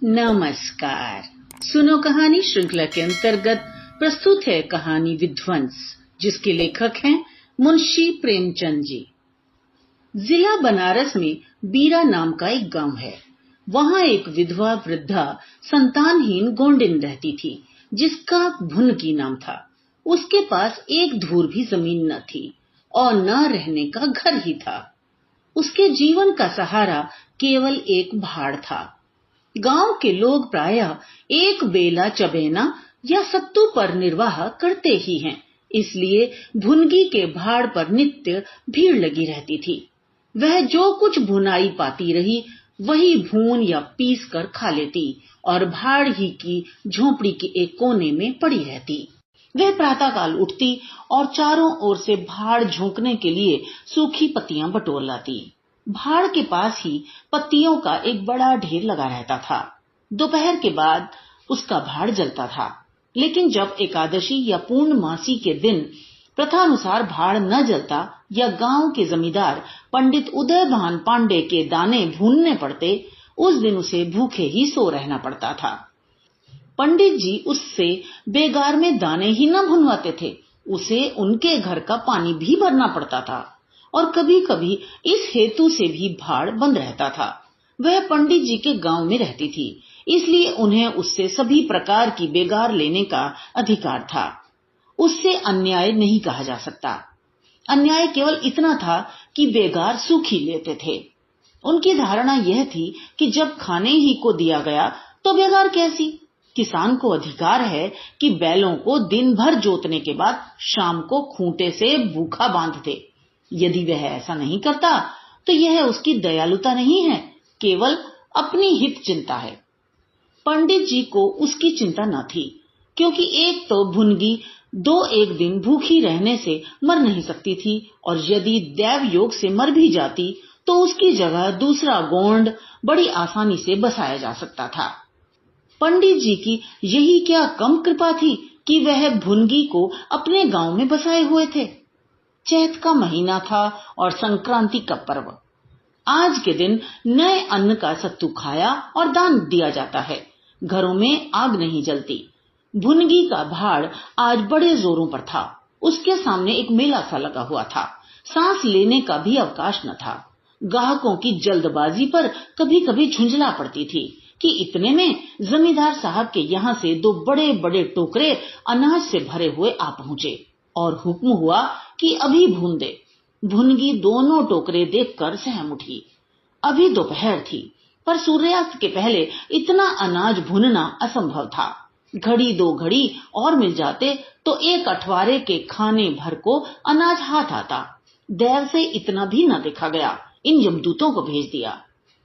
नमस्कार। सुनो कहानी श्रृंखला के अंतर्गत प्रस्तुत है कहानी विध्वंस, जिसके लेखक हैं मुंशी प्रेमचंद जी। जिला बनारस में बीरा नाम का एक गांव है। वहां एक विधवा वृद्धा संतानहीन गोंडिन रहती थी, जिसका भुनगी नाम था। उसके पास एक धूर भी जमीन न थी और न रहने का घर ही था। उसके जीवन का सहारा केवल एक भाड़ था। गांव के लोग प्रायः एक बेला चबेना या सत्तू पर निर्वाह करते ही हैं, इसलिए भुनगी के भाड़ पर नित्य भीड़ लगी रहती थी। वह जो कुछ भुनाई पाती रही वही भून या पीस कर खा लेती और भाड़ ही की झोपड़ी के एक कोने में पड़ी रहती। वह प्रातःकाल उठती और चारों ओर से भाड़ झोंकने के लिए सूखी पत्तियां बटोर लाती। भाड़ के पास ही पत्तियों का एक बड़ा ढेर लगा रहता था। दोपहर के बाद उसका भाड़ जलता था, लेकिन जब एकादशी या पूर्णमासी के दिन प्रथानुसार भाड़ न जलता या गांव के जमींदार पंडित उदयभान पांडे के दाने भूनने पड़ते, उस दिन उसे भूखे ही सो रहना पड़ता था। पंडित जी उससे बेगार में दाने ही न भुनवाते थे, उसे उनके घर का पानी भी भरना पड़ता था और कभी-कभी इस हेतु से भी भाड़ बंद रहता था। वह पंडित जी के गांव में रहती थी, इसलिए उन्हें उससे सभी प्रकार की बेगार लेने का अधिकार था। उससे अन्याय नहीं कहा जा सकता। अन्याय केवल इतना था कि बेगार सूखी लेते थे। उनकी धारणा यह थी कि जब खाने ही को दिया गया तो बेगार कैसी। किसान को अधिकार है कि बैलों को दिन भर जोतने के बाद शाम को खूंटे से भूखा बांध दे। यदि वह ऐसा नहीं करता तो यह उसकी दयालुता नहीं है, केवल अपनी हित चिंता है। पंडित जी को उसकी चिंता न थी, क्योंकि एक तो भुनगी 2-1 दिन भूखी रहने से मर नहीं सकती थी और यदि दैव योग से मर भी जाती तो उसकी जगह दूसरा गोंड बड़ी आसानी से बसाया जा सकता था। पंडित जी की यही क्या कम कृपा थी कि वह भुनगी को अपने गांव में बसाए हुए थे। चैत का महीना था और संक्रांति का पर्व। आज के दिन नए अन्न का सत्तू खाया और दान दिया जाता है। घरों में आग नहीं जलती। भुनगी का भाड़ आज बड़े जोरों पर था। उसके सामने एक मेला सा लगा हुआ था। सांस लेने का भी अवकाश न था। ग्राहकों की जल्दबाजी पर कभी-कभी झुंझला पड़ती थी कि इतने में जमींदार साहब के यहाँ से 2 बड़े-बड़े टोकरे अनाज से भरे हुए आ पहुंचे और हुक्म हुआ कि अभी भून दे। भुनगी दोनों टोकरे देखकर सहम उठी। अभी दोपहर थी, पर सूर्यास्त के पहले इतना अनाज भुनना असंभव था। घड़ी 2 घड़ी और मिल जाते तो 1 अठवारे के खाने भर को अनाज हाथ आता। देर से इतना भी न देखा गया। इन यमदूतों को भेज दिया।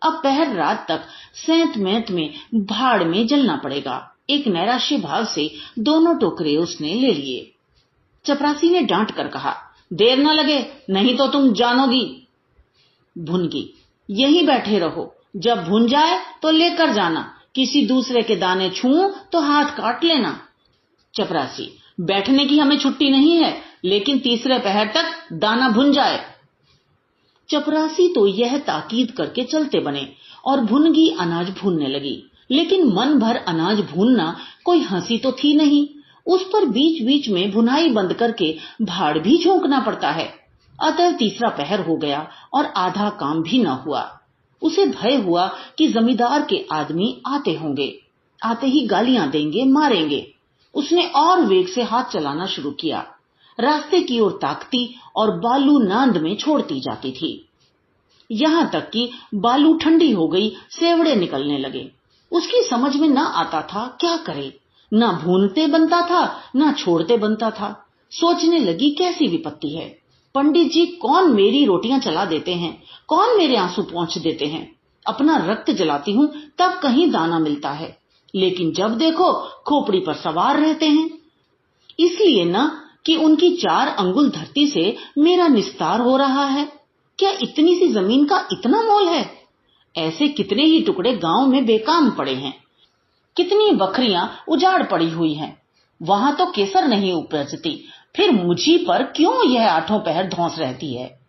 अब पहर रात तक सेंत मैत में भाड़ में जलना पड़ेगा। एक नैराश्य भाव से दोनों टोकरे उसने ले लिए। चपरासी ने डांट कर कहा, देर न लगे, नहीं तो तुम जानोगी। भुनगी, यहीं बैठे रहो, जब भुन जाए तो लेकर जाना, किसी दूसरे के दाने छूऊं तो हाथ काट लेना। चपरासी, बैठने की हमें छुट्टी नहीं है, लेकिन तीसरे पहर तक दाना भुन जाए। चपरासी तो यह ताकीद करके चलते बने और भुनगी अनाज भूनने लगी, लेकिन मन भर अनाज भूनना कोई हंसी तो थी नहीं। उस पर बीच-बीच में भुनाई बंद करके भाड़ भी झोंकना पड़ता है। अतः तीसरा पहर हो गया और आधा काम भी न हुआ। उसे भय हुआ कि जमींदार के आदमी आते होंगे, आते ही गालियां देंगे, मारेंगे। उसने और वेग से हाथ चलाना शुरू किया। रास्ते की ओर ताकती और बालू नांद में छोड़ती जाती थी। यहाँ तक कि बालू ठंडी हो गई, सेवड़े निकलने लगे। उसकी समझ में न आता था क्या करे। न भूनते बनता था, न छोड़ते बनता था। सोचने लगी, कैसी विपत्ति है। पंडित जी कौन मेरी रोटियां चला देते हैं, कौन मेरे आंसू पोंछ देते हैं। अपना रक्त जलाती हूँ तब कहीं दाना मिलता है, लेकिन जब देखो खोपड़ी पर सवार रहते हैं। इसलिए न कि उनकी 4 अंगुल धरती से मेरा निस्तार हो रहा है। क्या इतनी सी जमीन का इतना मोल है। ऐसे कितने ही टुकड़े गांव में बेकाम पड़े हैं। कितनी बकरियां उजाड़ पड़ी हुई हैं। वहां तो केसर नहीं उपजती, फिर मुझी पर क्यों यह 8 पहर धौंस रहती है।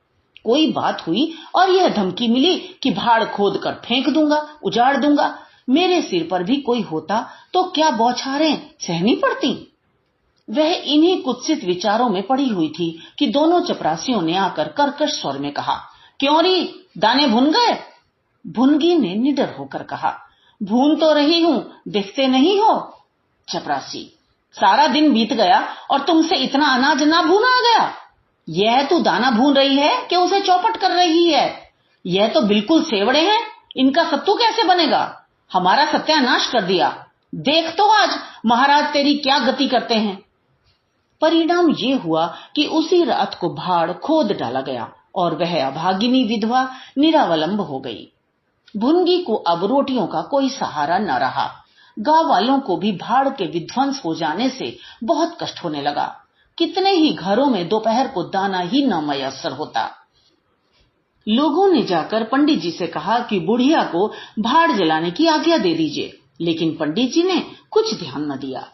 कोई बात हुई और यह धमकी मिली कि भाड़ खोद कर फेंक दूंगा, उजाड़ दूंगा, मेरे सिर पर भी कोई होता तो क्या बौछारें सहनी पड़ती। वह इन्हीं कुत्सित विचारों में पड़ी हुई थी कि दोनों चपरासियों ने आकर कर्कश स्वर में कहा, क्यों री, दाने भुन गए? भुनगी ने निडर होकर कहा, भून तो रही हूं, देखते नहीं हो? चपरासी, सारा दिन बीत गया और तुमसे इतना अनाज ना भूना गया? यह तू दाना भून रही है कि उसे चौपट कर रही है? यह तो बिल्कुल सेवड़े हैं, इनका सत्तू कैसे बनेगा? हमारा सत्यानाश कर दिया। देख तो आज महाराज तेरी क्या गति करते हैं। परिणाम ये हुआ कि उसी रात को भाड़ खोद डाला गया और वह अभागिनी विधवा निरावलंब हो गई। भुनगी को अब रोटियों का कोई सहारा न रहा। गांव वालों को भी भाड़ के विध्वंस हो जाने से बहुत कष्ट होने लगा। कितने ही घरों में दोपहर को दाना ही न मयस्सर होता। लोगों ने जाकर पंडित जी से कहा कि बुढ़िया को भाड़ जलाने की आज्ञा दे दीजिए, लेकिन पंडित जी ने कुछ ध्यान न दिया।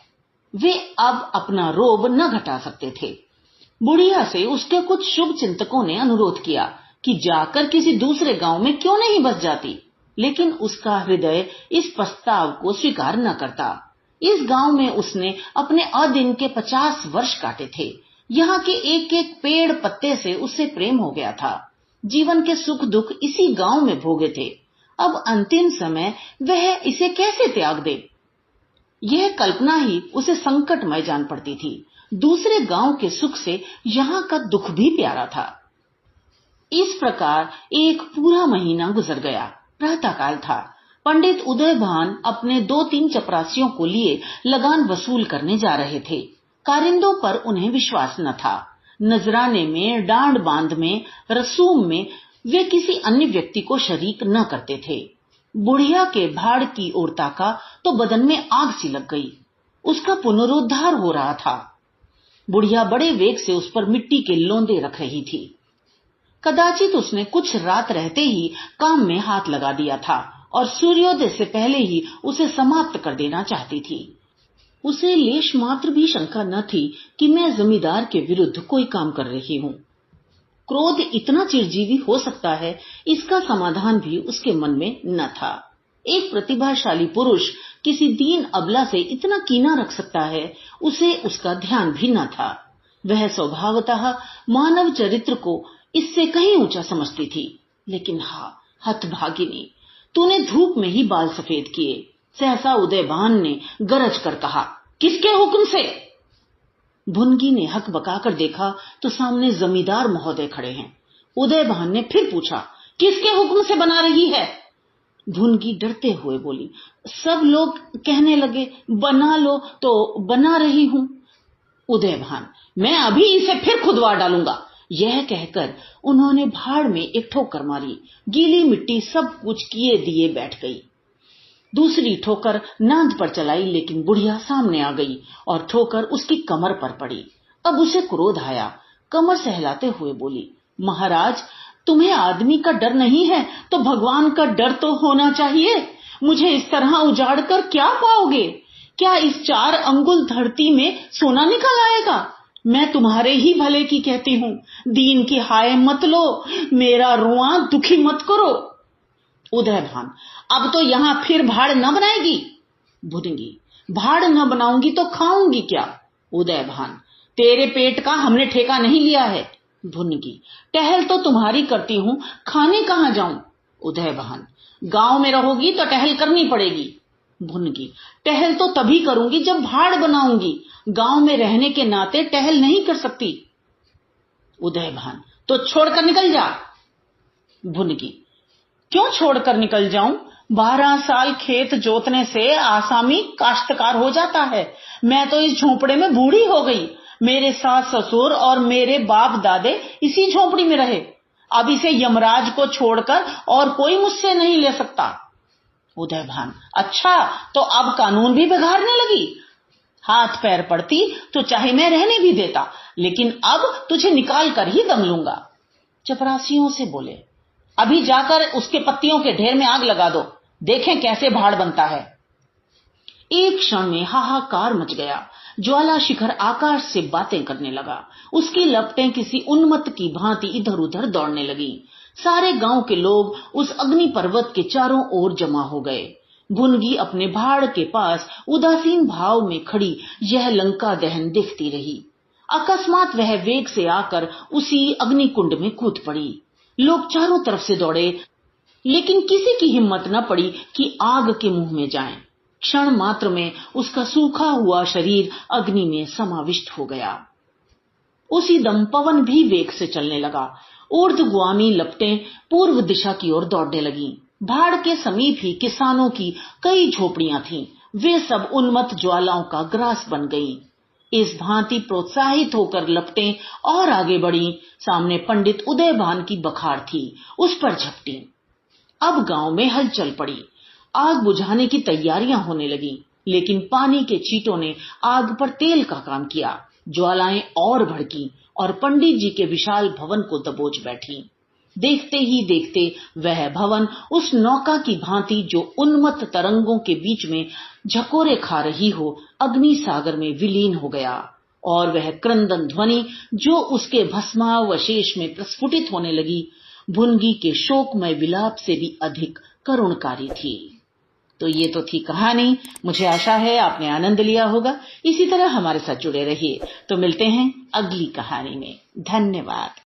वे अब अपना रोब न घटा सकते थे। बुढ़िया से उसके कुछ शुभ चिंतकों ने अनुरोध किया कि जाकर किसी दूसरे गांव में क्यों नहीं बस जाती, लेकिन उसका हृदय इस प्रस्ताव को स्वीकार न करता। इस गांव में उसने अपने अदिन के 50 वर्ष काटे थे। यहाँ के एक एक पेड़ पत्ते से उससे प्रेम हो गया था। जीवन के सुख दुख इसी गांव में भोगे थे। अब अंतिम समय वह इसे कैसे त्याग दे? यह कल्पना ही उसे संकटमय जान पड़ती थी। दूसरे गांव के सुख से यहाँ का दुख भी प्यारा था। इस प्रकार एक पूरा महीना गुजर गया। प्रातःकाल था। पंडित उदयभान अपने 2-3 चपरासियों को लिए लगान वसूल करने जा रहे थे। कारिंदों पर उन्हें विश्वास न था। नजराने में, डांड बांध में, रसूम में वे किसी अन्य व्यक्ति को शरीक न करते थे। बुढ़िया के भाड़ की ओर ताका तो बदन में आग सी लग गई। उसका पुनरुद्धार हो रहा था। बुढ़िया बड़े वेग से उस पर मिट्टी के लोंदे रख रही थी। कदाचित उसने कुछ रात रहते ही काम में हाथ लगा दिया था और सूर्योदय से पहले ही उसे समाप्त कर देना चाहती थी। उसे लेश मात्र भी शंका न थी कि मैं जमींदार के विरुद्ध कोई काम कर रही हूं। क्रोध इतना चिरजीवी हो सकता है, इसका समाधान भी उसके मन में न था। एक प्रतिभाशाली पुरुष किसी दीन अबला से इतना कीना रख सकता है, उसे उसका ध्यान भी न था। वह स्वभावतः मानव चरित्र को इससे कहीं ऊंचा समझती थी। लेकिन हाँ, हतभागिनी, तूने धूप में ही बाल सफेद किए। सहसा उदयभान ने गरज कर कहा, किसके हुक्म से? भुनगी ने हक बकाकर देखा तो सामने जमींदार महोदय खड़े हैं। उदयभान ने फिर पूछा, किसके हुक्म से बना रही है? भुनगी डरते हुए बोली, सब लोग कहने लगे बना लो तो बना रही हूं। उदयभान, मैं अभी इसे फिर खुदवा डालूंगा। यह कहकर उन्होंने भाड़ में एक ठोकर मारी। गीली मिट्टी सब कुछ किए दिए बैठ गई। दूसरी ठोकर नांद पर चलाई, लेकिन बुढ़िया सामने आ गई और ठोकर उसकी कमर पर पड़ी। अब उसे क्रोध आया। कमर सहलाते हुए बोली, महाराज, तुम्हें आदमी का डर नहीं है तो भगवान का डर तो होना चाहिए। मुझे इस तरह उजाड़ कर क्या पाओगे? क्या इस 4 अंगुल धरती में सोना निकल आएगा? मैं तुम्हारे ही भले की कहती हूँ। दीन की हाय मत लो, मेरा रुआं दुखी मत करो। उदयभान, अब तो यहाँ फिर भाड़ न बनाएगी? भुनगी, भाड़ न बनाऊंगी तो खाऊंगी क्या? उदयभान, तेरे पेट का हमने ठेका नहीं लिया है। भुनगी, टहल तो तुम्हारी करती हूँ, खाने कहाँ जाऊं? उदयभान, गांव में रहोगी तो टहल करनी पड़ेगी। भुनगी, टहल तो तभी करूंगी जब भाड़ बनाऊंगी। गांव में रहने के नाते टहल नहीं कर सकती। उदयभान, तो छोड़कर निकल जा। भुनगी, क्यों छोड़कर निकल जाऊं? 12 साल खेत जोतने से आसामी काश्तकार हो जाता है। मैं तो इस झोंपड़े में बूढ़ी हो गई। मेरे सास ससुर और मेरे बाप दादे इसी झोंपड़ी में रहे। अब इसे यमराज को छोड़कर और कोई मुझसे नहीं ले सकता। उदयभान, अच्छा, तो अब कानून भी बिगाड़ने लगी? हाथ पैर पड़ती तो चाहे मैं रहने भी देता, लेकिन अब तुझे निकाल कर ही दम लूंगा। चपरासियों से बोले, अभी जाकर उसके पत्तियों के ढेर में आग लगा दो, देखें कैसे भाड़ बनता है। एक क्षण में हाहाकार मच गया। ज्वाला शिखर आकाश से बातें करने लगा। उसकी लपटें किसी उन्मत्त की भांति इधर उधर दौड़ने लगी। सारे गांव के लोग उस अग्नि पर्वत के चारों ओर जमा हो गए। भुनगी अपने भाड़ के पास उदासीन भाव में खड़ी यह लंका दहन देखती रही। अकस्मात वह वेग से आकर उसी अग्निकुंड में कूद पड़ी। लोग चारों तरफ से दौड़े, लेकिन किसी की हिम्मत न पड़ी कि आग के मुंह में जाएं। क्षण मात्र में उसका सूखा हुआ शरीर अग्नि में समाविष्ट हो गया। उसी दम पवन भी वेग से चलने लगा। ऊर्ध्वगामी लपटें पूर्व दिशा की ओर दौड़ने लगीं। भाड़ के समीप ही किसानों की कई झोपड़ियां थीं। वे सब उन्मत्त ज्वालाओं का ग्रास बन गईं। इस भांति प्रोत्साहित होकर लपटें और आगे बढ़ीं। सामने पंडित उदयभान की बखार थी, उस पर झपटी। अब गांव में हलचल पड़ी। आग बुझाने की तैयारियां होने लगीं, लेकिन पानी के छींटों ने आग पर तेल का काम किया। ज्वालाएं और भड़कीं और पंडित जी के विशाल भवन को दबोच बैठी। देखते ही देखते वह भवन उस नौका की भांति जो उन्मत्त तरंगों के बीच में झकोरे खा रही हो, अग्नि सागर में विलीन हो गया। और वह क्रंदन ध्वनि जो उसके भस्मावशेष में प्रस्फुटित होने लगी, भुनगी के शोकमय विलाप से भी अधिक करुणकारी थी। तो ये तो थी कहानी। मुझे आशा है आपने आनंद लिया होगा। इसी तरह हमारे साथ जुड़े रहिए। तो मिलते हैं अगली कहानी में। धन्यवाद।